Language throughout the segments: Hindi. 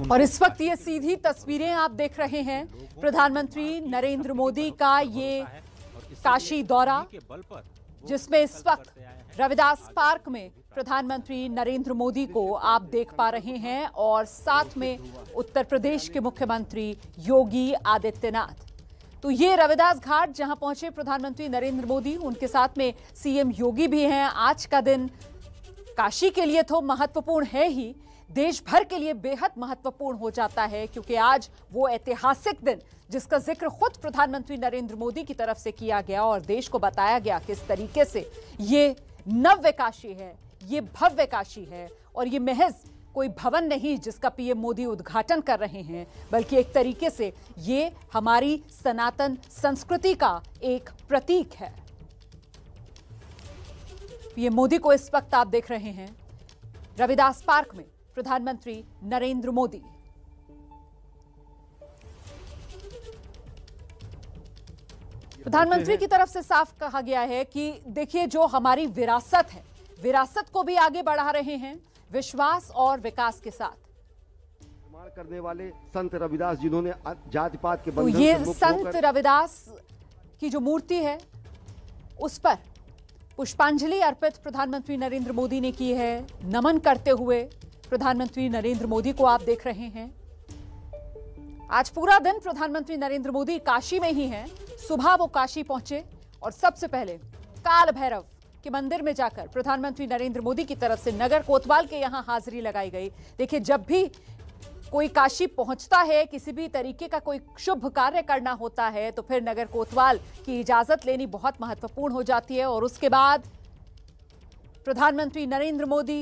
और इस वक्त ये सीधी तस्वीरें आप देख रहे हैं प्रधानमंत्री नरेंद्र मोदी का ये काशी दौरा, जिसमें इस वक्त रविदास पार्क में प्रधानमंत्री नरेंद्र मोदी को आप देख पा रहे हैं और साथ में उत्तर प्रदेश के मुख्यमंत्री योगी आदित्यनाथ। तो ये रविदास घाट जहां पहुंचे प्रधानमंत्री नरेंद्र मोदी, उनके साथ में सीएम योगी भी हैं। आज का दिन काशी के लिए तो महत्वपूर्ण है ही, देश भर के लिए बेहद महत्वपूर्ण हो जाता है, क्योंकि आज वो ऐतिहासिक दिन जिसका जिक्र खुद प्रधानमंत्री नरेंद्र मोदी की तरफ से किया गया और देश को बताया गया किस तरीके से ये नव्य काशी है, ये भव्य काशी है और ये महज कोई भवन नहीं जिसका पीएम मोदी उद्घाटन कर रहे हैं, बल्कि एक तरीके से ये हमारी सनातन संस्कृति का एक प्रतीक है। पीएम मोदी को इस वक्त आप देख रहे हैं रविदास पार्क में, प्रधानमंत्री नरेंद्र मोदी। प्रधानमंत्री की तरफ से साफ कहा गया है कि देखिए, जो हमारी विरासत है, विरासत को भी आगे बढ़ा रहे हैं विश्वास और विकास के साथ। निर्माण करने वाले संत रविदास, जिन्होंने जाति पात के तो बंधन ये से मुक्त संत होकर रविदास की जो मूर्ति है उस पर पुष्पांजलि अर्पित प्रधानमंत्री नरेंद्र मोदी ने की है। नमन करते हुए प्रधानमंत्री नरेंद्र मोदी को आप देख रहे हैं। आज पूरा दिन प्रधानमंत्री नरेंद्र मोदी काशी में ही हैं। सुबह वो काशी पहुंचे और सबसे पहले काल भैरव के मंदिर में जाकर प्रधानमंत्री नरेंद्र मोदी की तरफ से नगर कोतवाल के यहां हाजिरी लगाई गई। देखिए, जब भी कोई काशी पहुंचता है, किसी भी तरीके का कोई शुभ कार्य करना होता है, तो फिर नगर कोतवाल की इजाजत लेनी बहुत महत्वपूर्ण हो जाती है। और उसके बाद प्रधानमंत्री नरेंद्र मोदी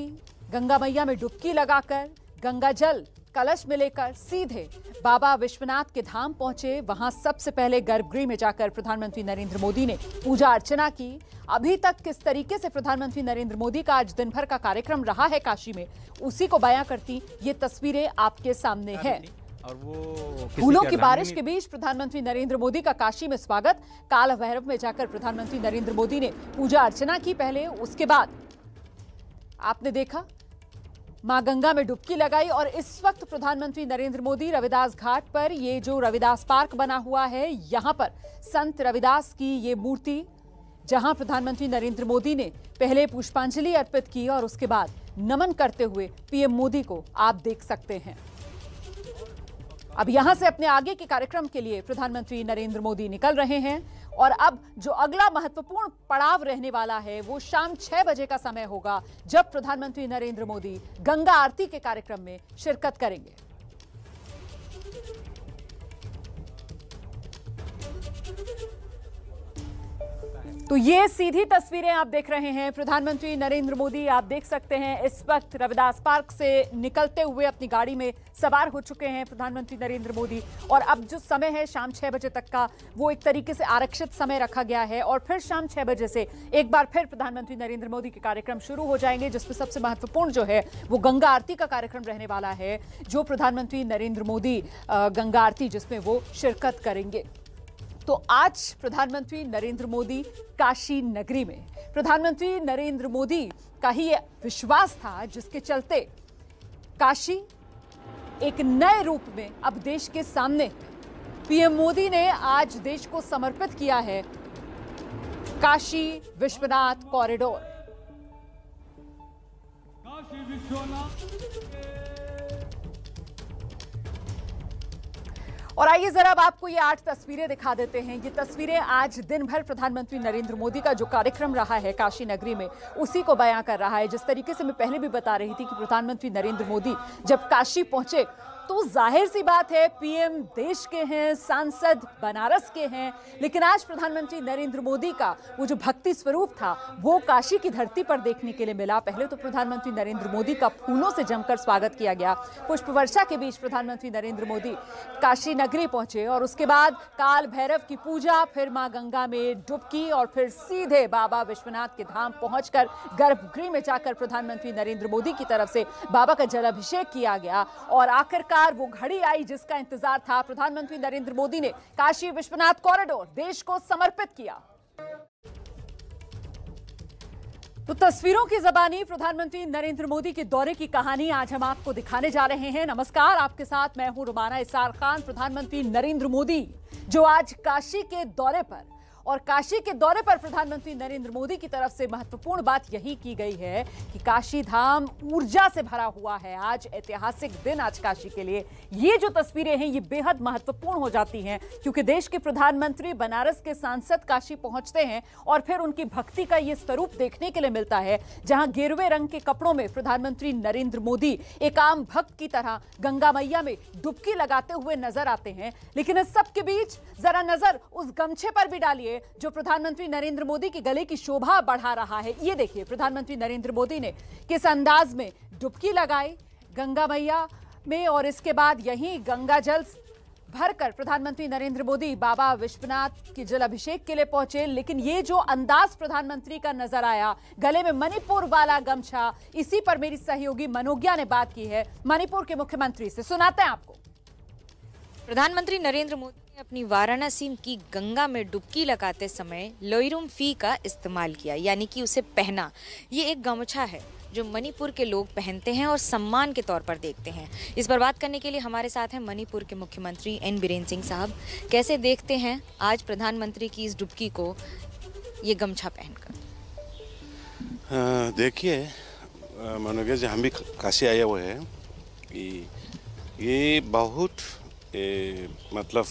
गंगा मैया में डुबकी लगाकर गंगा जल कलश में लेकर सीधे बाबा विश्वनाथ के धाम पहुंचे। वहां सबसे पहले गर्भगृह में जाकर प्रधानमंत्री नरेंद्र मोदी ने पूजा अर्चना की। अभी तक किस तरीके से प्रधानमंत्री नरेंद्र मोदी का आज दिन भर का कार्यक्रम रहा है काशी में, उसी को बयां करती ये तस्वीरें आपके सामने है। और वो फूलों की बारिश के बीच प्रधानमंत्री नरेंद्र मोदी का काशी में स्वागत। काल भैरव में जाकर प्रधानमंत्री नरेंद्र मोदी ने पूजा अर्चना की पहले, उसके बाद आपने देखा मां गंगा में डुबकी लगाई। और इस वक्त प्रधानमंत्री नरेंद्र मोदी रविदास घाट पर, ये जो रविदास पार्क बना हुआ है, यहां पर संत रविदास की ये मूर्ति, जहां प्रधानमंत्री नरेंद्र मोदी ने पहले पुष्पांजलि अर्पित की और उसके बाद नमन करते हुए पीएम मोदी को आप देख सकते हैं। अब यहां से अपने आगे के कार्यक्रम के लिए प्रधानमंत्री नरेंद्र मोदी निकल रहे हैं और अब जो अगला महत्वपूर्ण पड़ाव रहने वाला है वो शाम 6 बजे का समय होगा, जब प्रधानमंत्री नरेंद्र मोदी गंगा आरती के कार्यक्रम में शिरकत करेंगे। तो ये सीधी तस्वीरें आप देख रहे हैं प्रधानमंत्री नरेंद्र मोदी, आप देख सकते हैं इस वक्त रविदास पार्क से निकलते हुए अपनी गाड़ी में सवार हो चुके हैं प्रधानमंत्री नरेंद्र मोदी। और अब जो समय है शाम 6 बजे तक का, वो एक तरीके से आरक्षित समय रखा गया है और फिर शाम 6 बजे से एक बार फिर प्रधानमंत्री नरेंद्र मोदी के कार्यक्रम शुरू हो जाएंगे, जिसमें सबसे महत्वपूर्ण जो है वो गंगा आरती का कार्यक्रम रहने वाला है, जो प्रधानमंत्री नरेंद्र मोदी गंगा आरती जिसमें वो शिरकत करेंगे। तो आज प्रधानमंत्री नरेंद्र मोदी काशी नगरी में, प्रधानमंत्री नरेंद्र मोदी का ही ये विश्वास था जिसके चलते काशी एक नए रूप में अब देश के सामने। पीएम मोदी ने आज देश को समर्पित किया है काशी विश्वनाथ कॉरिडोर। काशी विश्वनाथ। और आइए जरा अब आपको ये 8 तस्वीरें दिखा देते हैं। ये तस्वीरें आज दिन भर प्रधानमंत्री नरेंद्र मोदी का जो कार्यक्रम रहा है काशी नगरी में, उसी को बयां कर रहा है। जिस तरीके से मैं पहले भी बता रही थी कि प्रधानमंत्री नरेंद्र मोदी जब काशी पहुंचे तो जाहिर सी बात है पीएम देश के हैं, सांसद बनारस के हैं, लेकिन आज प्रधानमंत्री नरेंद्र मोदी का वो जो भक्ति स्वरूप था वो काशी की धरती पर देखने के लिए मिला। पहले तो प्रधानमंत्री नरेंद्र मोदी का फूलों से जमकर स्वागत किया गया। पुष्प वर्षा के बीच प्रधानमंत्री नरेंद्र मोदी काशी नगरी पहुंचे और उसके बाद काल भैरव की पूजा, फिर मां गंगा में डुबकी और फिर सीधे बाबा विश्वनाथ के धाम पहुंचकर गर्भगृह में जाकर प्रधानमंत्री नरेंद्र मोदी की तरफ से बाबा का जलाभिषेक किया गया। और आखिरकार वो घड़ी आई जिसका इंतजार था। प्रधानमंत्री नरेंद्र मोदी ने काशी विश्वनाथ कॉरिडोर देश को समर्पित किया। तो तस्वीरों की ज़बानी प्रधानमंत्री नरेंद्र मोदी के दौरे की कहानी आज हम आपको दिखाने जा रहे हैं। नमस्कार, आपके साथ मैं हूं रुमाना इसार खान। प्रधानमंत्री नरेंद्र मोदी जो आज काशी के दौरे पर, और काशी के दौरे पर प्रधानमंत्री नरेंद्र मोदी की तरफ से महत्वपूर्ण बात यही की गई है कि काशी धाम ऊर्जा से भरा हुआ है। आज ऐतिहासिक दिन आज काशी के लिए। ये जो तस्वीरें हैं ये बेहद महत्वपूर्ण हो जाती हैं क्योंकि देश के प्रधानमंत्री, बनारस के सांसद काशी पहुंचते हैं और फिर उनकी भक्ति का ये स्वरूप देखने के लिए मिलता है, जहां गेरुए रंग के कपड़ों में प्रधानमंत्री नरेंद्र मोदी एक आम भक्त की तरह गंगा मैया में डुबकी लगाते हुए नजर आते हैं। लेकिन इस सब के बीच जरा नजर उस गमछे पर भी डालिए जो प्रधानमंत्री नरेंद्र मोदी के गले की शोभा बढ़ा रहा है। ये देखिए प्रधानमंत्री नरेंद्र मोदी ने किस अंदाज में डुबकी लगाई गंगा मैया में, और इसके बाद यहीं गंगा जल भरकर प्रधानमंत्री नरेंद्र मोदी बाबा विश्वनाथ के जल अभिषेक के लिए पहुंचे। लेकिन ये जो अंदाज प्रधानमंत्री का नजर आया, गले में मणिपुर वाला गमछा, इसी पर मेरी सहयोगी मनोज्ञा ने बात की है मणिपुर के मुख्यमंत्री से। सुनाते हैं आपको। प्रधानमंत्री नरेंद्र मोदी ने अपनी वाराणसी की गंगा में डुबकी लगाते समय लोइरुम फी का इस्तेमाल किया, यानी कि उसे पहना। ये एक गमछा है जो मणिपुर के लोग पहनते हैं और सम्मान के तौर पर देखते हैं। इस पर बात करने के लिए हमारे साथ हैं मणिपुर के मुख्यमंत्री एन बीरेन सिंह साहब। कैसे देखते हैं आज प्रधानमंत्री की इस डुबकी को, ये गमछा पहनकर? देखिए मनोज जी, हम भी काशी आए हुए हैं कि ये बहुत मतलब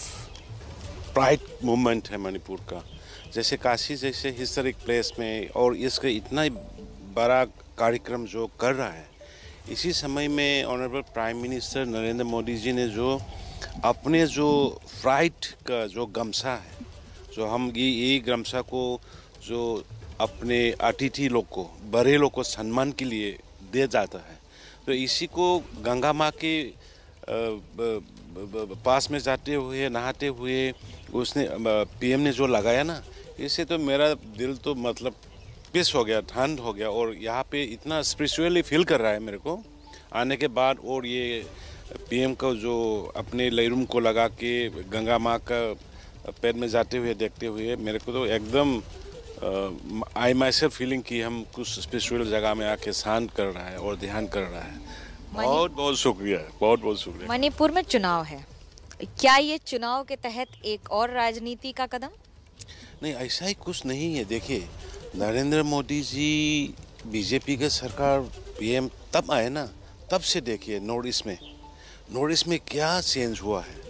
प्राइड मूवमेंट है मणिपुर का। जैसे काशी जैसे हिस्टोरिक प्लेस में और इसका इतना बड़ा कार्यक्रम जो कर रहा है, इसी समय में honourable prime minister Narendra Modi ji ने जो अपने जो फ्राइट का जो गमछा है, जो हम ये गमछा को जो अपने अतिथि लोग को, बड़े लोग को सम्मान के लिए दे जाता है, तो इसी को गंगा माँ के पास में जाते हुए, नहाते हुए उसने पीएम ने जो लगाया ना, इससे तो मेरा दिल तो मतलब पीस हो गया, ठंड हो गया। और यहाँ पे इतना स्पिरिचुअली फील कर रहा है मेरे को आने के बाद। और ये पीएम का जो अपने लैरुम को लगा के गंगा माँ का पैर में जाते हुए देखते हुए, मेरे को तो एकदम आई माई सेल्फ फीलिंग कि हम कुछ स्पिरिचुअल जगह में आके शांत कर रहा है और ध्यान कर रहा है। बहुत बहुत शुक्रिया, बहुत बहुत शुक्रिया। मणिपुर में चुनाव है, क्या ये चुनाव के तहत एक और राजनीति का कदम? नहीं, ऐसा ही कुछ नहीं है। देखिए नरेंद्र मोदी जी बीजेपी के सरकार पीएम तब आए ना, तब से देखिए नॉर्थ ईस्ट में क्या चेंज हुआ है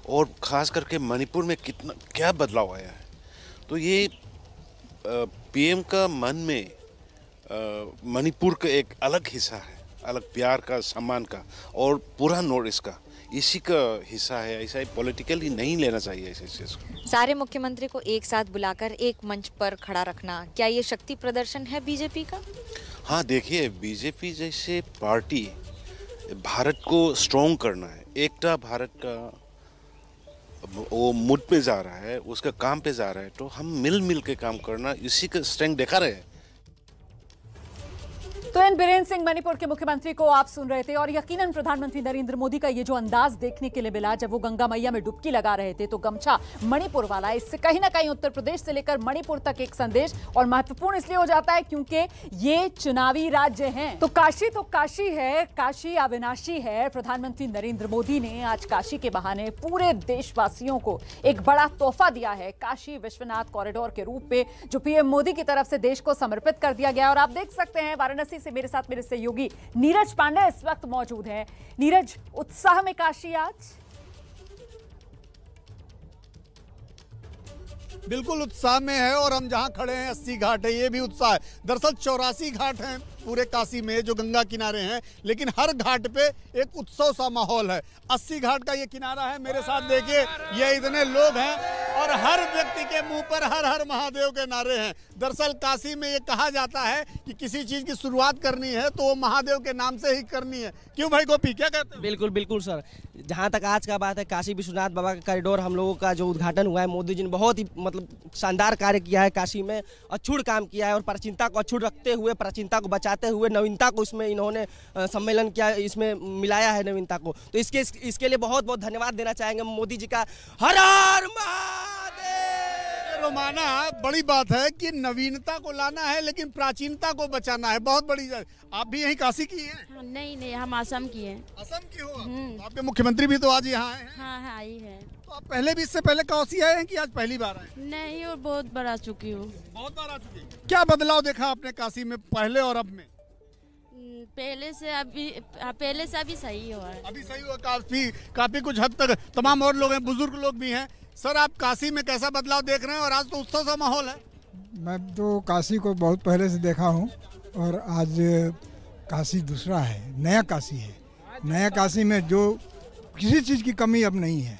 और ख़ास करके मणिपुर में कितना क्या बदलाव आया है। तो ये पीएम का मन में मणिपुर का एक अलग हिस्सा है, अलग प्यार का, सम्मान का, और पूरा नॉर्थ ईस्ट का इसी का हिस्सा है। ऐसा पॉलिटिकली नहीं लेना चाहिए ऐसे चीज़ को। सारे मुख्यमंत्री को एक साथ बुलाकर एक मंच पर खड़ा रखना, क्या ये शक्ति प्रदर्शन है बीजेपी का? हाँ, देखिए बीजेपी जैसे पार्टी भारत को स्ट्रॉन्ग करना है, एकता भारत का वो मुड पे जा रहा है, उसका काम पे जा रहा है, तो हम मिल के काम करना, इसी का स्ट्रेंथ दिखा रहे हैं। तो एन बीरेन सिंह मणिपुर के मुख्यमंत्री को आप सुन रहे थे। और यकीनन प्रधानमंत्री नरेंद्र मोदी का ये जो अंदाज देखने के लिए मिला जब वो गंगा मैया में डुबकी लगा रहे थे, तो गमछा मणिपुर वाला, इससे कहीं ना कहीं उत्तर प्रदेश से लेकर मणिपुर तक एक संदेश, और महत्वपूर्ण इसलिए हो जाता है क्योंकि ये चुनावी राज्य हैं। तो काशी है, काशी अविनाशी है। प्रधानमंत्री नरेंद्र मोदी ने आज काशी के बहाने पूरे देशवासियों को एक बड़ा तोहफा दिया है, काशी विश्वनाथ कॉरिडोर के रूप में, जो पीएम मोदी की तरफ से देश को समर्पित कर दिया गया। और आप देख सकते हैं वाराणसी से मेरे साथ मेरे सहयोगी नीरज पांडे इस वक्त मौजूद हैं। नीरज, उत्साह में काशी आज? बिल्कुल उत्साह में है, और हम जहां खड़े हैं 80 घाट है, ये भी उत्साह है। दरअसल 84 घाट हैं पूरे काशी में जो गंगा किनारे हैं, लेकिन हर घाट पे एक उत्सव सा माहौल है। 80 घाट का ये किनारा है, मेरे साथ देखिए ये इतने लोग हैं और हर व्यक्ति के मुंह पर हर हर महादेव के नारे हैं। दरअसल काशी में ये कहा जाता है कि किसी चीज की शुरुआत करनी है तो वो महादेव के नाम से ही करनी है। क्यों भाई गोपी, क्या कहते हैं? बिल्कुल बिल्कुल सर, जहाँ तक आज का बात है, काशी विश्वनाथ बाबा का कॉरिडोर हम लोगों का जो उद्घाटन हुआ है, मोदी जी ने बहुत ही मतलब शानदार कार्य किया है। काशी में अछूत काम किया है और प्राचीनता को अछूत रखते हुए, प्राचीनता को बचाते हुए नवीनता को इसमें इन्होंने सम्मेलन किया, इसमें मिलाया है नवीनता को। तो इसके लिए बहुत बहुत धन्यवाद देना चाहेंगे मोदी जी का। हर हर महादेव। रोमाना, बड़ी बात है कि नवीनता को लाना है लेकिन प्राचीनता को बचाना है, बहुत बड़ी। आप भी यहीं काशी की हैं? नहीं, हम असम की हैं। असम की हो? तो आपके मुख्यमंत्री भी तो आज यहाँ आए हैं। हाँ, आई है। तो आप पहले भी इससे पहले काशी आए हैं कि आज पहली बार आए? नहीं, और बहुत बार आ चुकी हूँ। बहुत बार आ चुकी। क्या बदलाव देखा आपने काशी में पहले और अब में? पहले से अभी सही हुआ है। अभी सही हुआ, काफी कुछ हद तक। तमाम और लोग हैं, बुजुर्ग लोग भी हैं। सर, आप काशी में कैसा बदलाव देख रहे हैं? और आज तो उत्सव सा माहौल है। मैं तो काशी को बहुत पहले से देखा हूँ और आज काशी दूसरा है, नया काशी है। नया काशी में जो किसी चीज़ की कमी अब नहीं है,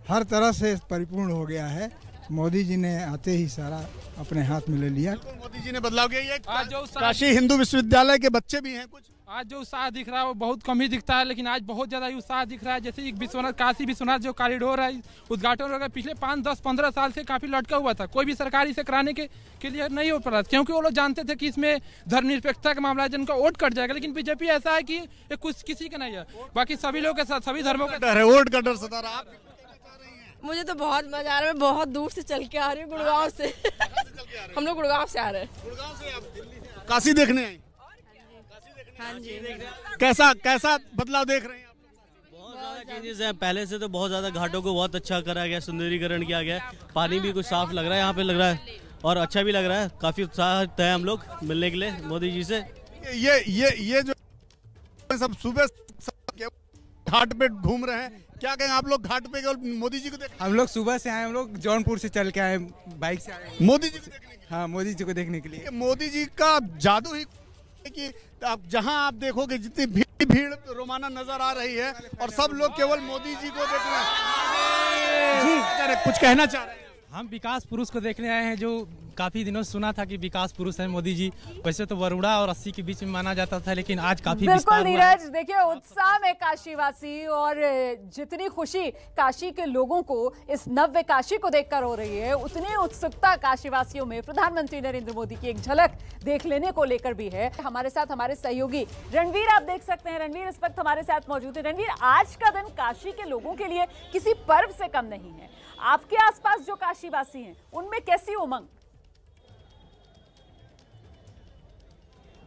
हर तरह से परिपूर्ण हो गया है। मोदी जी ने आते ही सारा अपने हाथ में ले लिया। मोदी जी ने बदलाव किया। ये आज जो काशी हिंदू विश्वविद्यालय के बच्चे भी हैं कुछ। आज जो उत्साह दिख रहा है वो बहुत कम ही दिखता है, लेकिन आज बहुत ज़्यादा उत्साह दिख रहा है। जैसे एक विश्वनाथ, काशी विश्वनाथ जो कॉरिडोर है, उद्घाटन हो गया। पिछले 5, 10, 15 साल से काफ़ी लटका हुआ था। कोई भी सरकारी से कराने के लिए नहीं हो पा रहा, क्योंकि वो लोग जानते थे कि इसमें धर्मनिरपेक्षता का मामला है, जिनका वोट कट जाएगा। लेकिन बीजेपी ऐसा है कि कुछ किसी का नहीं है, बाकी सभी लोगों के साथ, सभी धर्मों का डर है, वोट का डर सता रहा। आप मुझे तो बहुत मजा आ रहा है। मैं बहुत दूर से चल के आ रही हूँ, गुड़गांव से। हम लोग गुड़गांव से आ रहे हैं। गुड़गांव से आप दिल्ली से काशी देखने आई? हाँ जी। कैसा बदलाव देख रहे हैं आप? बहुत ज़्यादा चेंजेस हैं। पहले से तो बहुत ज़्यादा घाटों को बहुत अच्छा करा गया, सुंदरीकरण किया गया। पानी भी कुछ साफ लग रहा है यहाँ पे, लग रहा है, और अच्छा भी लग रहा है। काफ़ी उत्साहित है हम लोग मिलने के लिए मोदी जी से। ये जो सब सुबह घाट पे घूम रहे हैं, क्या कहें आप लोग? घाट पे केवल मोदी जी को देख? हम लोग सुबह से आए, हम लोग जौनपुर से चल के आए, बाइक से आए। मोदी जी को देखने के लिए? हाँ, मोदी जी को देखने के लिए। मोदी जी का जादू ही कि आप जहां आप देखोगे जितनी भीड़ रोमाना नजर आ रही है, और सब लोग केवल मोदी जी को देख रहे हैं। जी, कुछ कहना चाह रहे हैं? हम विकास पुरुष को देखने आए हैं, जो काफी दिनों से सुना था कि विकास पुरुष है मोदी जी। वैसे तो वरुणा और 80 के बीच में माना जाता था, लेकिन आज काफी बिल्कुल नीरज, देखिए उत्साह में काशीवासी, और जितनी खुशी काशी के लोगों को इस नव्य काशी को देखकर हो रही है, उतनी उत्सुकता काशीवासियों में प्रधानमंत्री नरेंद्र मोदी की एक झलक देख लेने को लेकर भी है। हमारे साथ हमारे सहयोगी रणवीर, आप देख सकते हैं, रणवीर इस वक्त हमारे साथ मौजूद है। रणवीर, आज का दिन काशी के लोगों के लिए किसी पर्व से कम नहीं है। आपके आसपास जो काशीवासी हैं, उनमें कैसी उमंग?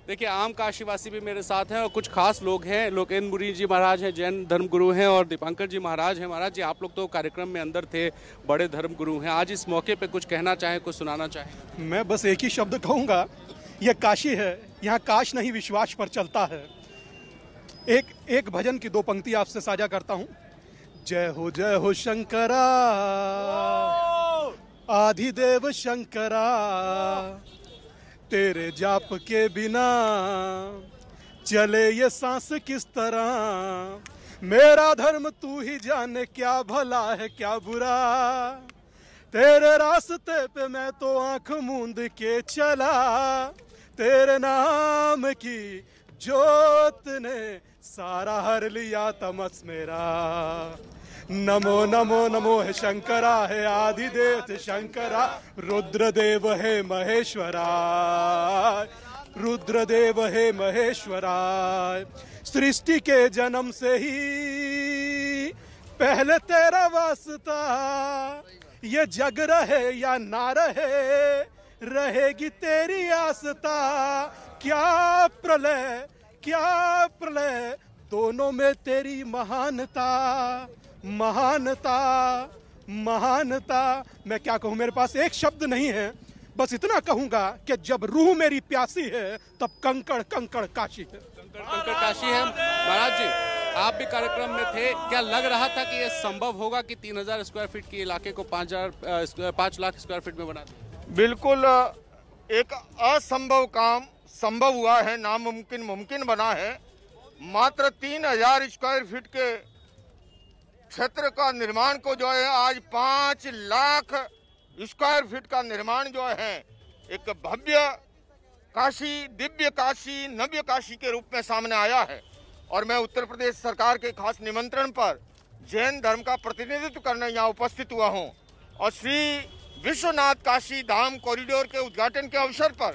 देखिए, आम काशीवासी भी मेरे साथ हैं और कुछ खास लोग हैं। लोकेंद्र मुनि जी महाराज हैं, जैन धर्मगुरु हैं, और दीपांकर जी महाराज हैं। महाराज जी, आप लोग तो कार्यक्रम में अंदर थे, बड़े धर्मगुरु हैं। आज इस मौके पे कुछ कहना चाहें, कुछ सुनाना चाहें? मैं बस एक ही शब्द कहूँगा, यह काशी है, यहाँ काश नहीं विश्वास पर चलता है। एक भजन की 2 पंक्ति आपसे साझा करता हूँ। जय हो शंकरा, आदिदेव शंकरा, तेरे जाप के बिना चले ये सांस किस तरह। मेरा धर्म तू ही जाने, क्या भला है क्या बुरा। तेरे रास्ते पे मैं तो आंख मूंद के चला। तेरे नाम की जोत ने सारा हर लिया तमस मेरा। नमो नमो नमो है शंकरा, है आदिदेव शंकरा। रुद्रदेव है महेश्वरा, रुद्रदेव है महेश्वरा। सृष्टि के जन्म से ही पहले तेरा वास्ता। ये जग रहे या ना रहे, रहेगी तेरी आस्था। क्या प्रलय दोनों में तेरी महानता, महानता, महानता। मैं क्या कहूँ, मेरे पास एक शब्द नहीं है। बस इतना कहूंगा कि जब रूह मेरी प्यासी है, तब कंकड़ कंकड़ काशी है। कंकड़ काशी है। महाराज जी, आप भी कार्यक्रम में थे, क्या लग रहा था कि यह संभव होगा कि 3000 स्क्वायर फीट के इलाके को 5 लाख स्क्वायर फीट में बना दें? बिल्कुल, एक असंभव काम संभव हुआ है, नामुमकिन मुमकिन बना है। मात्र 3000 स्क्वायर फीट के क्षेत्र का निर्माण को जो है आज 5 लाख स्क्वायर फीट का निर्माण जो है एक भव्य काशी, दिव्य काशी, नव्य काशी के रूप में सामने आया है। और मैं उत्तर प्रदेश सरकार के खास निमंत्रण पर जैन धर्म का प्रतिनिधित्व करने यहाँ उपस्थित हुआ हूँ। और श्री विश्वनाथ काशी धाम कॉरिडोर के उद्घाटन के अवसर पर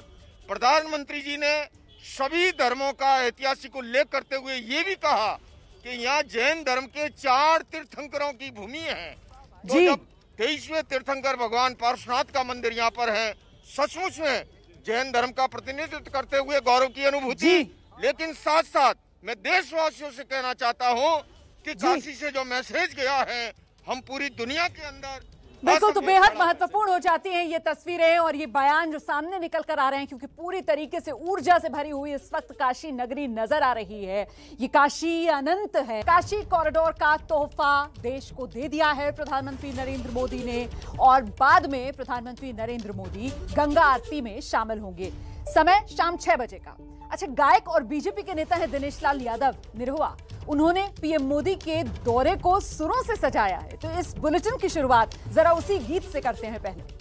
प्रधानमंत्री जी ने सभी धर्मों का ऐतिहासिक उल्लेख करते हुए ये भी कहा कि यहाँ जैन धर्म के 4 तीर्थंकरों की भूमि है। तो 23वें तीर्थंकर भगवान पार्श्वनाथ का मंदिर यहाँ पर है। सचमुच में जैन धर्म का प्रतिनिधित्व करते हुए गौरव की अनुभूति। लेकिन साथ साथ मैं देशवासियों से कहना चाहता हूँ कि काशी से जो मैसेज गया है हम पूरी दुनिया के अंदर बिल्कुल, तो बेहद महत्वपूर्ण हो जाती हैं ये तस्वीरें और ये बयान जो सामने निकल कर आ रहे हैं, क्योंकि पूरी तरीके से ऊर्जा से भरी हुई इस वक्त काशी नगरी नजर आ रही है। ये काशी अनंत है। काशी कॉरिडोर का तोहफा देश को दे दिया है प्रधानमंत्री नरेंद्र मोदी ने, और बाद में प्रधानमंत्री नरेंद्र मोदी गंगा आरती में शामिल होंगे। समय शाम 6 बजे का। अच्छा, गायक और बीजेपी के नेता है दिनेश लाल यादव निरहुआ, उन्होंने पीएम मोदी के दौरे को सुरों से सजाया है। तो इस बुलेटिन की शुरुआत जरा उसी गीत से करते हैं पहले।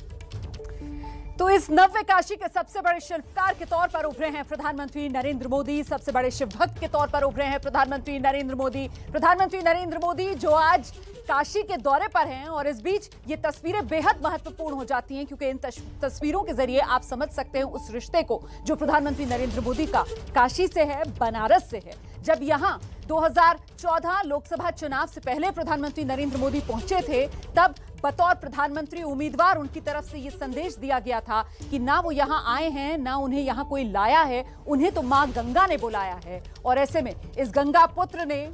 तो इस नव्य काशी के सबसे बड़े शिल्पकार के तौर पर उभरे हैं प्रधानमंत्री नरेंद्र मोदी, सबसे बड़े शिव भक्त के तौर पर उभरे हैं प्रधानमंत्री नरेंद्र मोदी। प्रधानमंत्री नरेंद्र मोदी जो आज काशी के दौरे पर हैं, और इस बीच ये तस्वीरें बेहद महत्वपूर्ण हो जाती हैं, क्योंकि इन तस्वीरों के जरिए आप समझ सकते हैं उस रिश्ते को जो प्रधानमंत्री नरेंद्र मोदी का काशी से है, बनारस से है। जब यहाँ 2014 लोकसभा चुनाव से पहले प्रधानमंत्री नरेंद्र मोदी पहुंचे थे, तब बतौर प्रधानमंत्री उम्मीदवार उनकी तरफ से ये संदेश दिया गया था कि ना वो यहाँ आए हैं, ना उन्हें यहाँ कोई लाया है, उन्हें तो मां गंगा ने बुलाया है। और ऐसे में इस गंगा पुत्र ने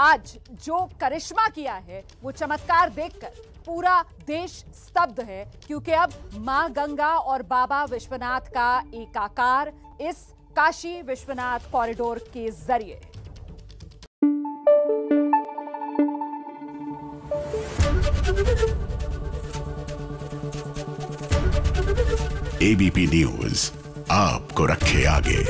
आज जो करिश्मा किया है, वो चमत्कार देखकर पूरा देश स्तब्ध है, क्योंकि अब मां गंगा और बाबा विश्वनाथ का एकाकार इस काशी विश्वनाथ कॉरिडोर के जरिए। एबीपी न्यूज आपको रखे आगे।